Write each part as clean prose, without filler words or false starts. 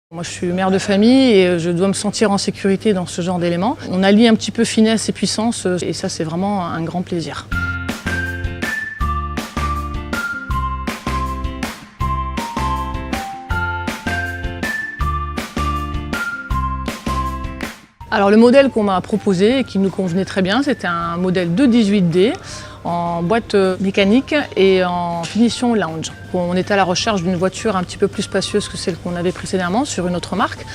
Moi je suis mère de famille et je dois me sentir en sécurité dans ce genre d'éléments. On allie un petit peu finesse et puissance et ça c'est vraiment un grand plaisir. Alors le modèle qu'on m'a proposé et qui nous convenait très bien, c'était un modèle de 18D en boîte mécanique et en finition lounge. On était à la recherche d'une voiture un petit peu plus spacieuse que celle qu'on avait précédemment sur une autre marque.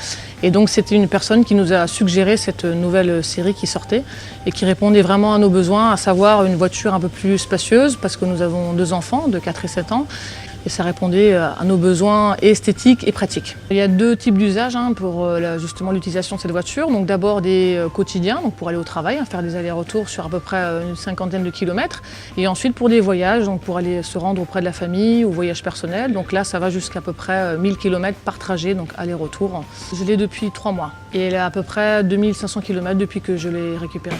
Et donc c'était une personne qui nous a suggéré cette nouvelle série qui sortait et qui répondait vraiment à nos besoins, à savoir une voiture un peu plus spacieuse parce que nous avons 2 enfants de 4 et 7 ans. Et ça répondait à nos besoins esthétiques et pratiques. Il y a 2 types d'usages pour justement l'utilisation de cette voiture. Donc d'abord des quotidiens, donc pour aller au travail, faire des allers-retours sur à peu près une 50aine de kilomètres. Et ensuite pour des voyages, donc pour aller se rendre auprès de la famille ou voyage personnel. Donc là ça va jusqu'à peu près 1000 km par trajet, donc aller-retour. Je l'ai depuis 3 mois et elle a à peu près 2500 km depuis que je l'ai récupérée.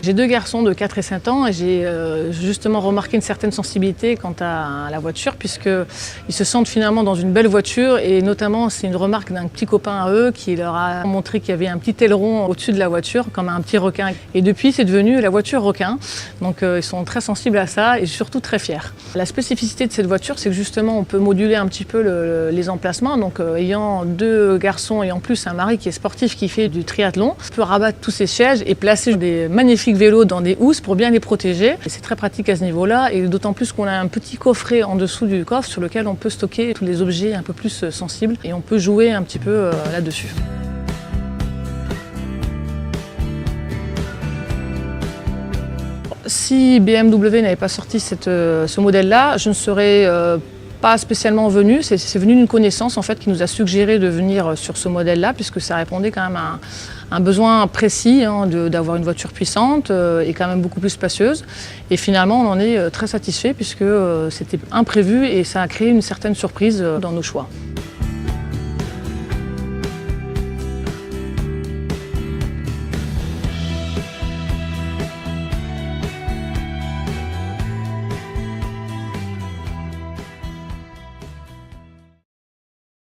J'ai 2 garçons de 4 et 5 ans et j'ai justement remarqué une certaine sensibilité quant à la voiture puisqu'ils se sentent finalement dans une belle voiture et notamment c'est une remarque d'un petit copain à eux qui leur a montré qu'il y avait un petit aileron au-dessus de la voiture comme un petit requin. Et depuis c'est devenu la voiture requin, donc ils sont très sensibles à ça et surtout très fiers. La spécificité de cette voiture c'est que justement on peut moduler un petit peu les emplacements, donc ayant 2 garçons et en plus un mari qui est sportif qui fait du triathlon, on peut rabattre tous ces sièges et placer des magnifiques vélos dans des housses pour bien les protéger. Et c'est très pratique à ce niveau-là et d'autant plus qu'on a un petit coffret en dessous du coffre sur lequel on peut stocker tous les objets un peu plus sensibles et on peut jouer un petit peu là-dessus. Si BMW n'avait pas sorti ce modèle-là, je ne serais pas spécialement venu, c'est venu d'une connaissance en fait qui nous a suggéré de venir sur ce modèle-là puisque ça répondait quand même à un besoin précis d'avoir une voiture puissante et quand même beaucoup plus spacieuse. Et finalement on en est très satisfait puisque c'était imprévu et ça a créé une certaine surprise dans nos choix.